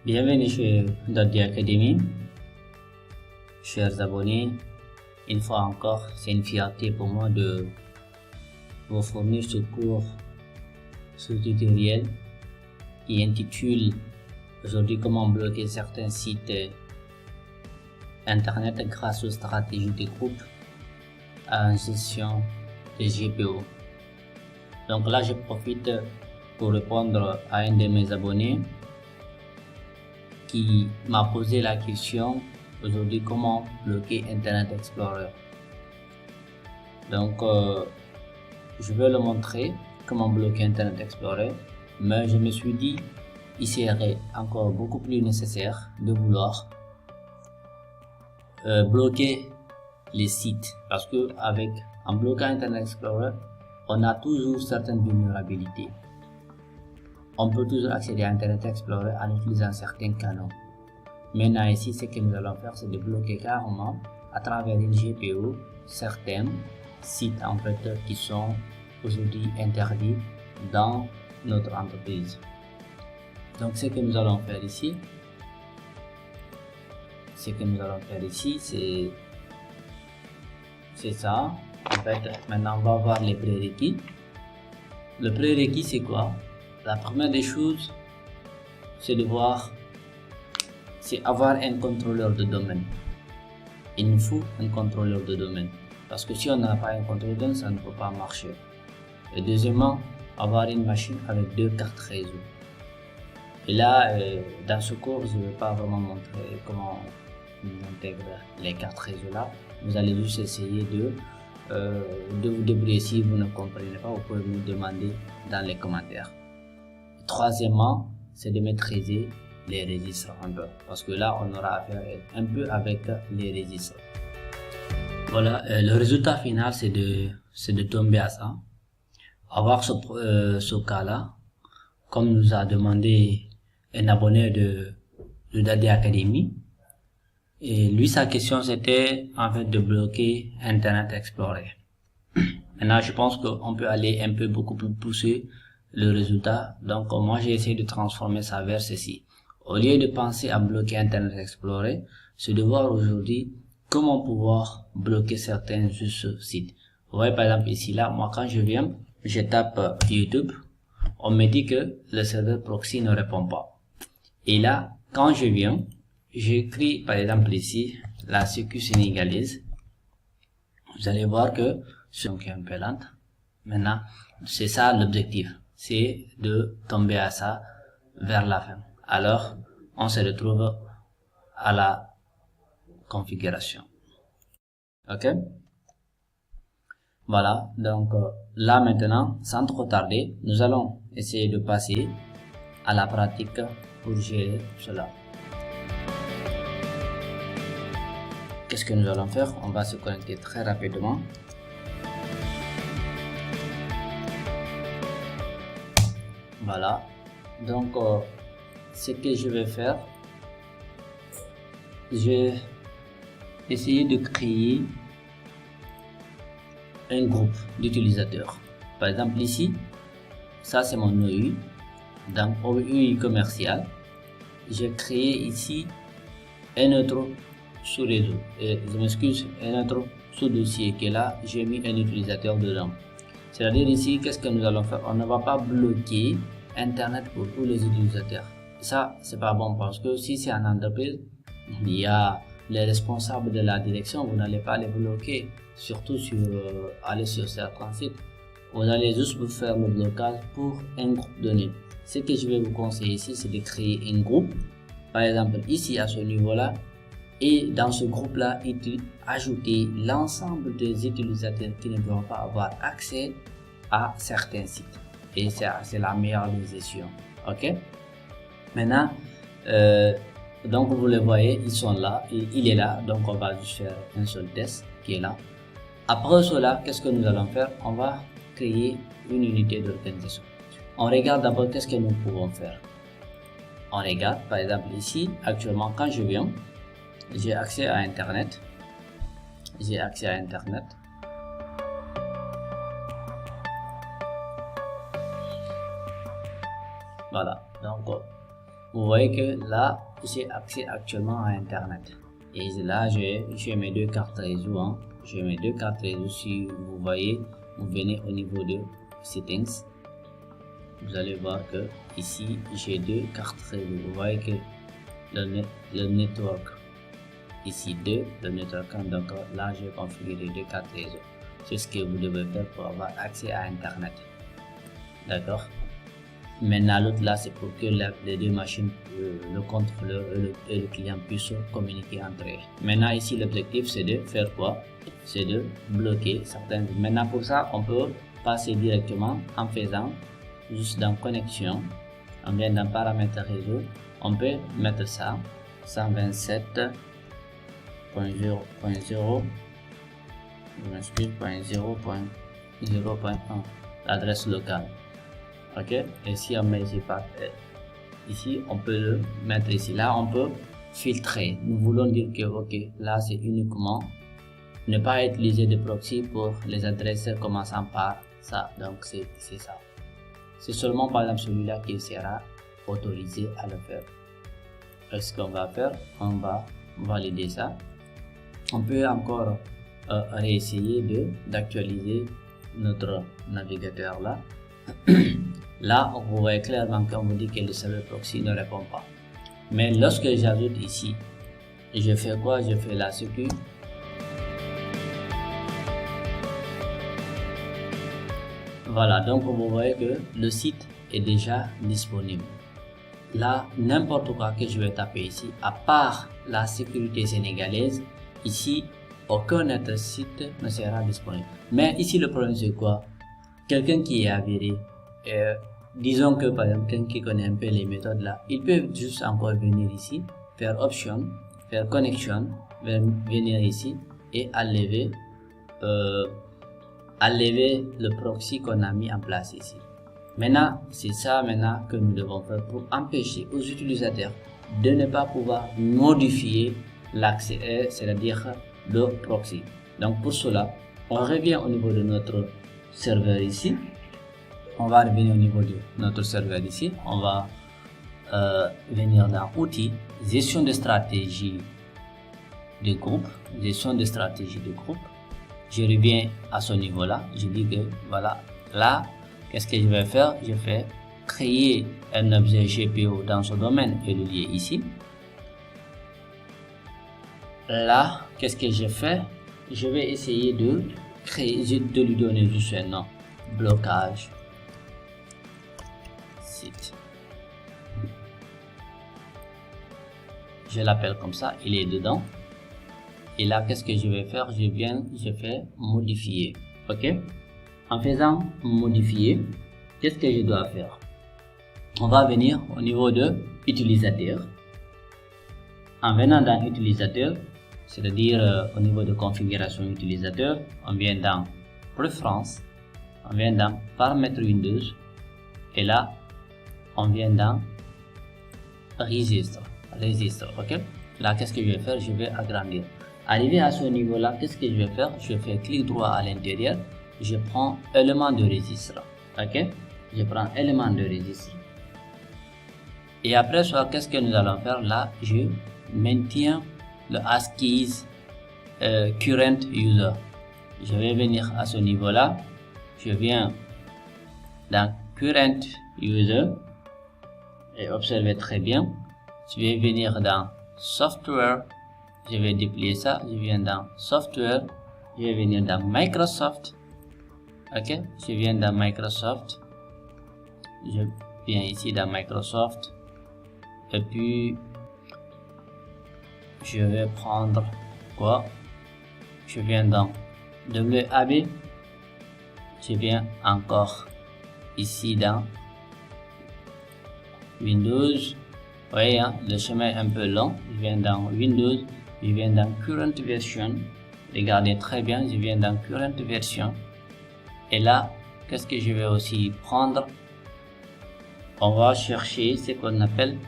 Bienvenue chez Dodi Academy, chers abonnés. Une fois encore, c'est une fierté pour moi de vous fournir ce cours, ce tutoriel qui intitule aujourd'hui comment bloquer certains sites internet grâce aux stratégies de groupe à une gestion de GPO. Donc là, je profite pour répondre à un de mes abonnés qui m'a posé la question aujourd'hui comment bloquer Internet Explorer. Donc je vais le montrer comment bloquer Internet Explorer, mais je me suis dit il serait encore beaucoup plus nécessaire de vouloir bloquer les sites, parce que en bloquant Internet Explorer, on a toujours certaines vulnérabilités. On peut toujours accéder à Internet Explorer en utilisant certains canaux. Maintenant ici, ce que nous allons faire, c'est de bloquer carrément à travers une GPO certains sites en fait qui sont aujourd'hui interdits dans notre entreprise. Donc ce que nous allons faire ici, c'est ça. En fait, maintenant on va voir les prérequis. Le prérequis c'est quoi? La première des choses, c'est avoir un contrôleur de domaine. Il nous faut un contrôleur de domaine, parce que si on n'a pas un contrôleur de domaine, ça ne peut pas marcher. Et deuxièmement, avoir une machine avec 2 cartes réseau. Et là, dans ce cours, je ne vais pas vraiment montrer comment on intègre les cartes réseau là. Vous allez juste essayer de vous débrouiller. Si vous ne comprenez pas, vous pouvez me demander dans les commentaires. Troisièmement, c'est de maîtriser les registres un peu, parce que là on aura affaire un peu avec les registres. Voilà, le résultat final c'est de tomber à ça, avoir ce cas là, comme nous a demandé un abonné de Dodi Academy. Et lui, sa question c'était en fait de bloquer Internet Explorer. Maintenant je pense qu'on peut aller un peu beaucoup plus pousser le résultat. Donc moi j'ai essayé de transformer ça vers ceci. Au lieu de penser à bloquer Internet Explorer, c'est de voir aujourd'hui comment pouvoir bloquer certains sites. Vous voyez par exemple ici là, moi quand je viens, je tape YouTube, on me dit que le serveur proxy ne répond pas. Et là, quand je viens, j'écris par exemple ici la sécu sénégalaise. Vous allez voir que c'est un peu lente. Maintenant, c'est ça l'objectif, c'est de tomber à ça vers la fin. Alors, on se retrouve à la configuration. Ok? Voilà, donc là maintenant, sans trop tarder, nous allons essayer de passer à la pratique pour gérer cela. Qu'est-ce que nous allons faire? On va se connecter très rapidement. Voilà, donc ce que je vais faire, je vais essayer de créer un groupe d'utilisateurs. Par exemple ici, ça c'est mon OU, dans OU commercial. J'ai créé ici un autre sous-réseau, je m'excuse, un autre sous-dossier qui est là, j'ai mis un utilisateur dedans. C'est-à-dire ici, qu'est-ce que nous allons faire? On ne va pas bloquer Internet pour tous les utilisateurs. Ça, c'est pas bon, parce que si c'est en entreprise, il y a les responsables de la direction, vous n'allez pas les bloquer, surtout aller sur certains sites. Vous allez juste vous faire le blocage pour un groupe donné. Ce que je vais vous conseiller ici, c'est de créer un groupe, par exemple ici à ce niveau-là, et dans ce groupe-là, ajouter l'ensemble des utilisateurs qui ne doivent pas avoir accès à certains sites. Et c'est la meilleure des gestions. Ok? Maintenant, donc vous le voyez, ils sont là, il est là, donc on va juste faire un seul test qui est là. Après cela, qu'est-ce que nous allons faire? On va créer une unité d'organisation. On regarde d'abord qu'est-ce que nous pouvons faire. On regarde, par exemple ici, actuellement quand je viens, j'ai accès à Internet. Voilà, donc vous voyez que là, j'ai accès actuellement à Internet. Et là, j'ai mes deux cartes réseau. Hein. J'ai mes deux cartes réseau. Si vous voyez, vous venez au niveau de Settings. Vous allez voir que ici, j'ai deux cartes réseau. Vous voyez que le network, ici 2, le network 1. Donc là, j'ai configuré deux cartes réseau. C'est ce que vous devez faire pour avoir accès à Internet. D'accord? Maintenant, l'autre là, c'est pour que les deux machines, le contrôleur et le client puissent communiquer entre eux. Maintenant, ici, l'objectif, c'est de faire quoi? C'est de bloquer certaines. Maintenant, pour ça, on peut passer directement en faisant juste dans connexion. On vient dans paramètres réseau. On peut mettre ça 127.0.0. Je m'excuse, 0.0.1, l'adresse locale. Ok, et si on met ici, on peut le mettre ici. Là, on peut filtrer. Nous voulons dire que ok, là c'est uniquement ne pas utiliser de proxy pour les adresses commençant par ça. Donc c'est ça. C'est seulement par exemple celui-là qui sera autorisé à le faire. Ce qu'on va faire, on va valider ça. On peut encore réessayer d'actualiser notre navigateur là. Là, vous voyez clairement qu'on vous dit que le serveur proxy ne répond pas. Mais lorsque j'ajoute ici, je fais quoi? Je fais la sécu. Voilà, donc vous voyez que le site est déjà disponible. Là, n'importe quoi que je vais taper ici, à part la sécurité sénégalaise, ici, aucun autre site ne sera disponible. Mais ici, le problème c'est quoi? Quelqu'un qui est avéré, disons que par exemple, quelqu'un qui connaît un peu les méthodes là, il peut juste encore venir ici, faire option, faire connection, venir ici et enlever le proxy qu'on a mis en place ici. Maintenant, c'est ça maintenant que nous devons faire pour empêcher aux utilisateurs de ne pas pouvoir modifier l'accès, c'est-à-dire le proxy. Donc pour cela, on revient au niveau de notre serveur ici. On va revenir au niveau de notre serveur ici. On va venir dans outils, gestion de stratégie de groupe, gestion de stratégie de groupe. Je reviens à ce niveau là. Je dis que voilà, là, qu'est-ce que je vais faire? Je vais créer un objet GPO dans ce domaine et le lier ici. Là, qu'est-ce que je fais? Je vais essayer de créer, de lui donner juste un nom, blocage site. Je l'appelle comme ça, il est dedans. Et là, qu'est-ce que je vais faire? Je fais modifier. Ok? En faisant modifier, qu'est-ce que je dois faire? On va venir au niveau de utilisateur. En venant dans utilisateur, c'est-à-dire au niveau de configuration utilisateur, on vient dans préférences, on vient dans paramètres Windows et là on vient dans registre, ok. Là, qu'est-ce que je vais faire? Je vais agrandir. Arrivé à ce niveau là, qu'est-ce que je vais faire? Je fais clic droit à l'intérieur, je prends élément de registre, ok. Je prends élément de registre et après ça, qu'est-ce que nous allons faire? Là, je maintiens le ASCII current user. Je vais venir à ce niveau là, je viens dans current user et observez très bien, je vais venir dans software, je vais déplier ça, je viens dans software, je vais venir dans Microsoft, ok, je viens dans Microsoft, je viens ici dans Microsoft et puis je vais prendre quoi? Je viens dans WAB, je viens encore ici dans Windows. Vous voyez, hein, le chemin est un peu long. Je viens dans Windows, je viens dans Current Version. Regardez très bien, je viens dans Current Version. Et là, qu'est-ce que je vais aussi prendre? On va chercher ce qu'on appelle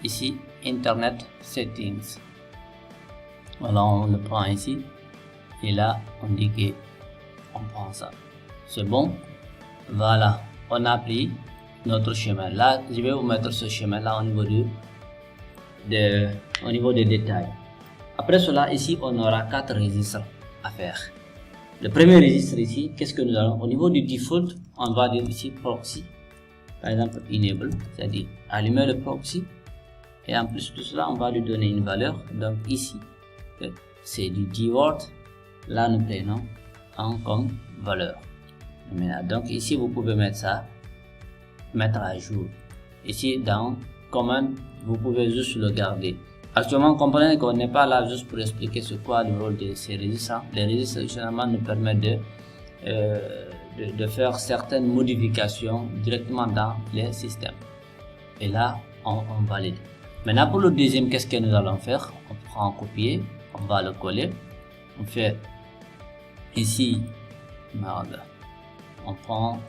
ici Internet Settings. Voilà, on le prend ici. Et là, on dit que on prend ça. C'est bon? Voilà, on a pris notre chemin. Là, je vais vous mettre ce chemin là au niveau de au niveau des détails. Après cela, ici, on aura 4 registres à faire. Le premier registre ici, qu'est-ce que nous allons? Au niveau du default, on va dire ici proxy. Par exemple, enable, c'est-à-dire allumer le proxy. Et en plus de cela, on va lui donner une valeur. Donc ici, c'est du keyword. Là, nous prenons en comme valeur. Donc ici, vous pouvez mettre ça, mettre à jour. Ici, dans command, vous pouvez juste le garder. Actuellement, comprenez qu'on n'est pas là juste pour expliquer ce quoi le rôle de ces registres. Les registres, généralement, nous permettent de faire certaines modifications directement dans les systèmes. Et là, on valide. Maintenant, pour le deuxième, qu'est-ce que nous allons faire? On prend un copier, on va le coller. On fait ici, merde. On prend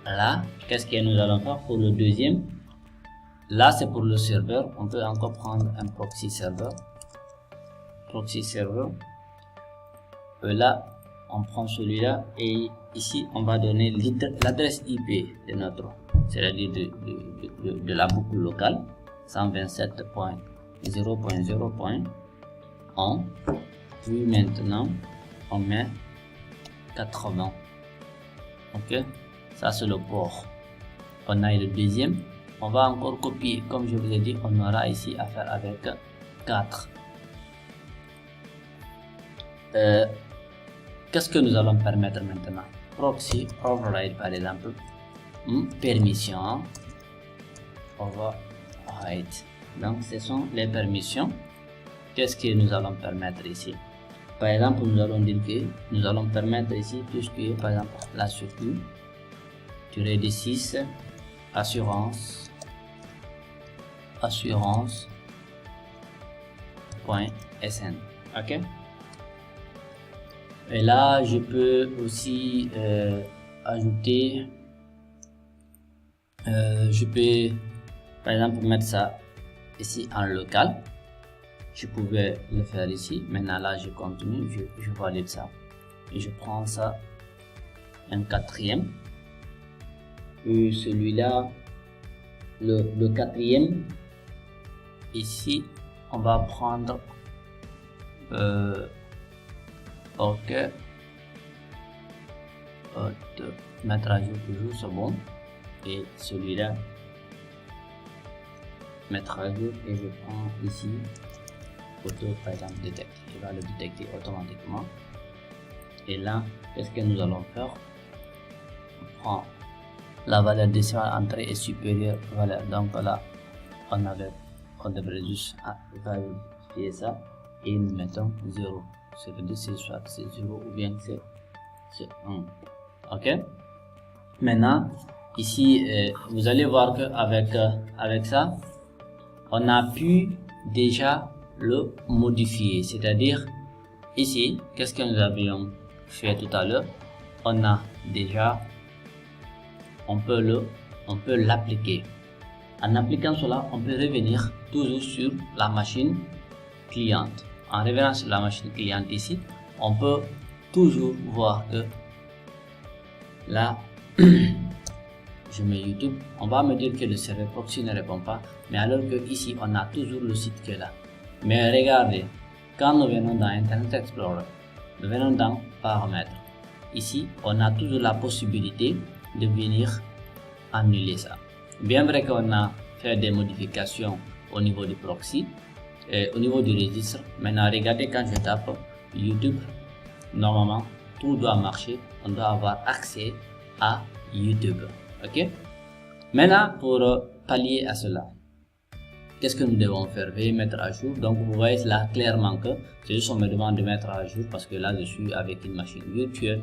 là, qu'est-ce que nous allons faire pour le deuxième? Là, c'est pour le serveur. On peut encore prendre un proxy serveur. Proxy serveur. Là, on prend celui-là et ici, on va donner l'adresse IP de notre, c'est-à-dire de la boucle locale, 127.0.0.1. Puis maintenant, on met 80. Ok, ça c'est le port. On a le deuxième. On va encore copier, comme je vous ai dit, on aura ici à faire avec 4. Qu'est-ce que nous allons permettre maintenant? Proxy override par exemple, permission override. Donc ce sont les permissions. Qu'est-ce que nous allons permettre ici? Par exemple, nous allons dire que nous allons permettre ici tout ce qui est par exemple la circuit, durée de 6, assurance .sn. Ok, et là je peux aussi ajouter, je peux par exemple mettre ça ici en local. Je pouvais le faire ici. Maintenant là je continue, je valide ça et je prends ça un quatrième, et celui-là le quatrième. Ici, on va prendre OK, mettre à jour toujours, c'est bon. Et celui-là, mettre à jour, et je prends ici auto par exemple détecte. Il va le détecter automatiquement. Et là, qu'est-ce que nous allons faire? On prend la valeur décimale entrée est supérieure valeur. Donc là, on devrait juste vérifier ça et nous mettons 0. C'est-à-dire c'est soit c'est 0 ou bien c'est 1. Ok. Maintenant, ici, vous allez voir que avec ça, on a pu déjà le modifier. C'est-à-dire ici, qu'est-ce que nous avions fait tout à l'heure? On a déjà, on peut l'appliquer. En appliquant cela, on peut revenir toujours sur la machine cliente. En revenant sur la machine cliente ici, on peut toujours voir que là, je mets YouTube, on va me dire que le serveur proxy ne répond pas, mais alors que ici, on a toujours le site qui est là. Mais regardez, quand nous venons dans Internet Explorer, nous venons dans Paramètres. Ici, on a toujours la possibilité de venir annuler ça. Bien vrai qu'on a fait des modifications au niveau du proxy et au niveau du registre. Maintenant, regardez quand je tape YouTube, normalement, tout doit marcher. On doit avoir accès à YouTube. Ok? Maintenant, pour pallier à cela, qu'est-ce que nous devons faire? Veuillez mettre à jour. Donc, vous voyez là clairement que c'est juste on me demande de mettre à jour parce que là, je suis avec une machine virtuelle,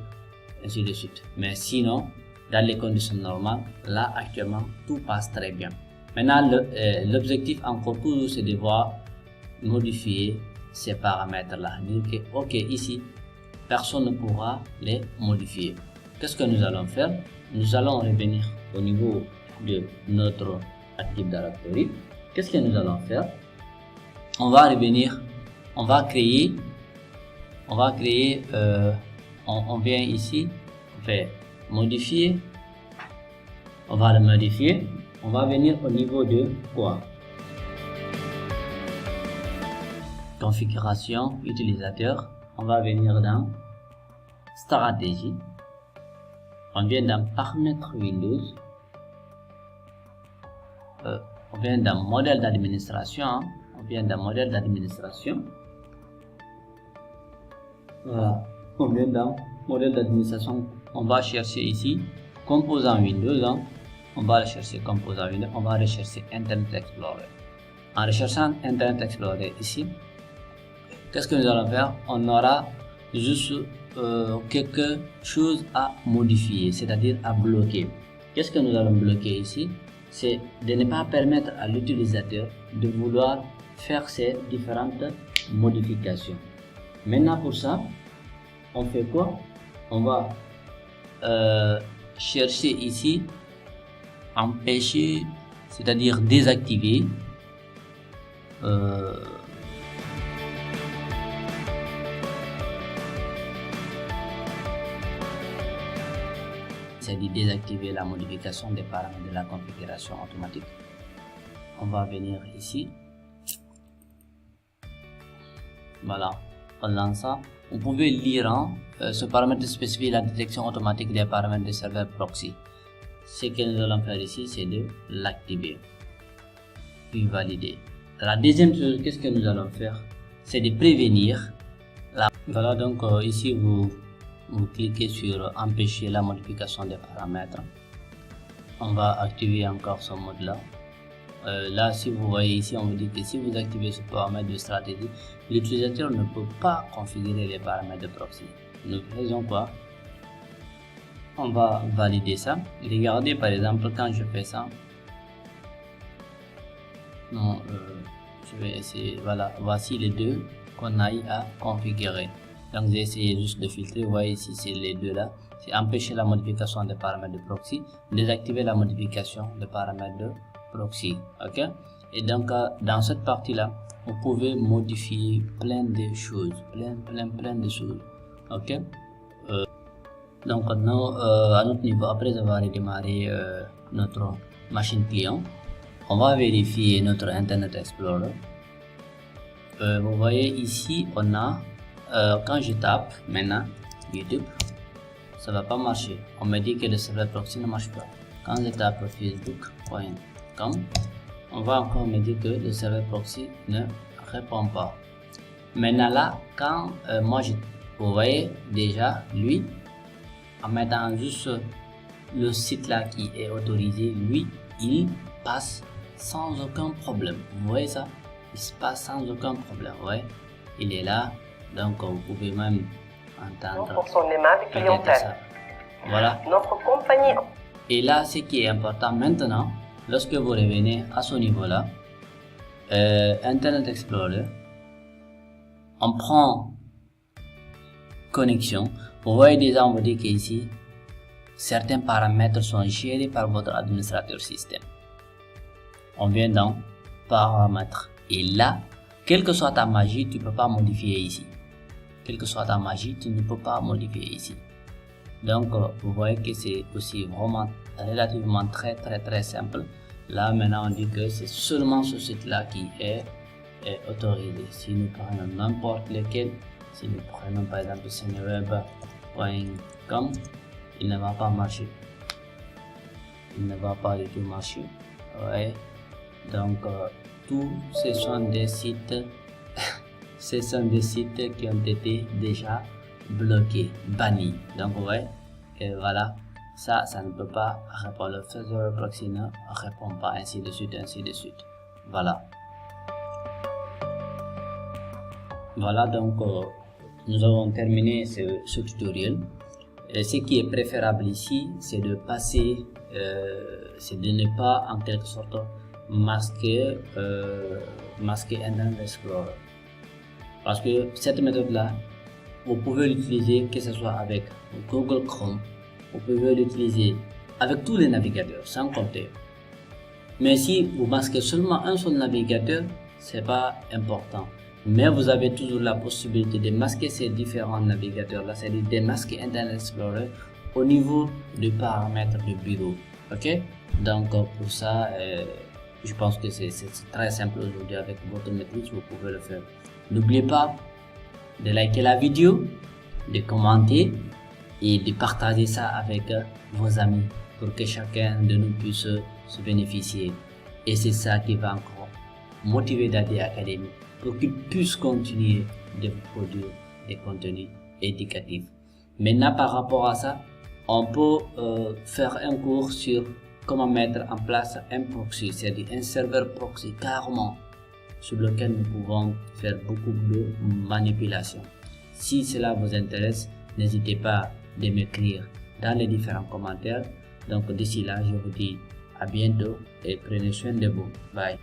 ainsi de suite. Mais sinon, dans les conditions normales, là actuellement tout passe très bien. Maintenant l'objectif encore toujours c'est de voir modifier ces paramètres là, dire que ok ici personne ne pourra les modifier. Qu'est-ce que nous allons faire? Nous allons revenir au niveau de notre Active Directory. Qu'est-ce que nous allons faire? On va revenir, on va créer, on vient ici, on fait modifier, on va le modifier, on va venir au niveau de quoi? configuration utilisateur, on va venir dans stratégie, on vient dans paramètres Windows, on vient dans modèle d'administration, voilà, on vient dans modèle d'administration, on va chercher ici composant Windows, on va chercher composant Windows, on va rechercher Internet Explorer. En recherchant Internet Explorer ici, qu'est-ce que nous allons faire? On aura juste quelque chose à modifier, c'est-à-dire à bloquer. Qu'est-ce que nous allons bloquer ici? C'est de ne pas permettre à l'utilisateur de vouloir faire ces différentes modifications. Maintenant pour ça, on fait quoi? On va chercher ici empêcher, c'est-à-dire désactiver c'est de désactiver la modification des paramètres de la configuration automatique. On va venir ici, voilà, en lançant, vous pouvez lire ce paramètre spécifie la détection automatique des paramètres des serveurs proxy. Ce que nous allons faire ici, c'est de l'activer puis valider. La deuxième chose, qu'est-ce que nous allons faire? C'est de prévenir voilà, donc ici vous cliquez sur empêcher la modification des paramètres. On va activer encore ce mode là. Là, si vous voyez ici, on vous dit que si vous activez ce paramètre de stratégie, l'utilisateur ne peut pas configurer les paramètres de proxy. Nous faisons quoi? On va valider ça. Regardez par exemple quand je fais ça. Non, je vais essayer. Voilà, voici les deux qu'on a eu à configurer. Donc j'ai essayé juste de filtrer. Vous voyez ici, c'est les deux là. C'est empêcher la modification des paramètres de proxy, désactiver la modification des paramètres de proxy. Ok. Et donc dans cette partie là, vous pouvez modifier plein de choses, plein de choses. Ok. Donc nous, à notre niveau, après avoir redémarré notre machine client, on va vérifier notre Internet Explorer. Vous voyez ici, on a quand je tape maintenant YouTube, ça va pas marcher. On me dit que le serveur proxy ne marche pas. Quand je tape facebook.com, on va encore me dire que le serveur proxy ne répond pas. Maintenant là, quand vous voyez déjà lui, en mettant juste le site là qui est autorisé, lui, il passe sans aucun problème. Vous voyez ça? Il se passe sans aucun problème. Vous voyez? Il est là. Donc vous pouvez même entendre pour son aimable clientèle. Voilà. Notre compagnie. Et là, ce qui est important maintenant, lorsque vous revenez à ce niveau-là, Internet Explorer, on prend connexion. Vous voyez déjà, on vous dit qu'ici, certains paramètres sont gérés par votre administrateur système. On vient dans paramètres. Et là, quelle que soit ta magie, tu ne peux pas modifier ici. Quelle que soit ta magie, tu ne peux pas modifier ici. Donc, vous voyez que c'est aussi vraiment relativement très simple. Là, maintenant, on dit que c'est seulement ce site-là qui est autorisé. Si nous prenons n'importe lequel, si nous prenons par exemple cineweb.com, il ne va pas marcher. Il ne va pas du tout marcher. Ouais. Donc, tous ce sont des sites ce sont des sites qui ont été déjà bloqués, bannis. Donc vous voyez que voilà, ça ne peut pas répondre. Le serveur proxy ne répond pas, ainsi de suite. Voilà. Voilà, donc nous avons terminé ce tutoriel. Et ce qui est préférable ici, c'est de passer, c'est de ne pas en quelque sorte masquer Internet Explorer. Parce que cette méthode-là, vous pouvez l'utiliser que ce soit avec Google Chrome, vous pouvez l'utiliser avec tous les navigateurs, sans compter. Mais si vous masquez seulement un seul navigateur, c'est pas important. Mais vous avez toujours la possibilité de masquer ces différents navigateurs-là, c'est-à-dire de masquer Internet Explorer au niveau du paramètre du bureau. Ok? Donc pour ça, je pense que c'est très simple aujourd'hui avec votre maîtrise, vous pouvez le faire. N'oubliez pas de liker la vidéo, de commenter et de partager ça avec vos amis pour que chacun de nous puisse se bénéficier. Et c'est ça qui va encore motiver Daddy Academy pour qu'il puisse continuer de produire des contenus éducatifs. Maintenant, par rapport à ça, on peut faire un cours sur comment mettre en place un proxy, c'est-à-dire un serveur proxy carrément sur lequel nous pouvons faire beaucoup de manipulations. Si cela vous intéresse, n'hésitez pas de m'écrire dans les différents commentaires. Donc d'ici là, je vous dis à bientôt et prenez soin de vous. Bye.